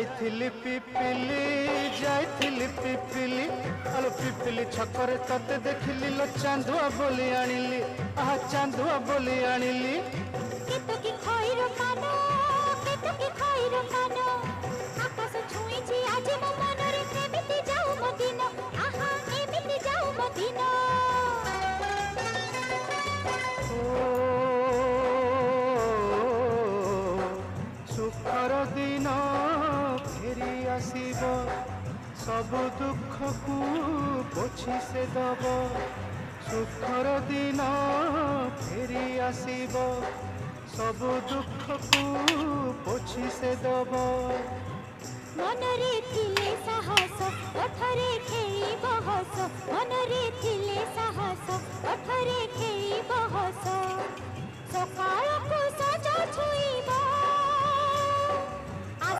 जाइथिली पिपिली जाइथिली पिपिली आलो पिपिली छकरे तते देखिली लो चांदुआ बोली आनिली आहा चांदुआ बोली आनिली केतो की खइर कानो केतो की खइर कानो आकाश छुईची आज मो मनरे केमिति जाऊ मो दिन आहा एमिति जाऊ मो दिन सुखर दिन फेरी आसीब सब दुख को पोछि से दब सुखर दिन फेरी आसीब सब दुख को पोछि से दब मनरे थिले साहस ओठरे खेई बहस मनरे थिले साहस ओठरे खेई बहस सकाळ को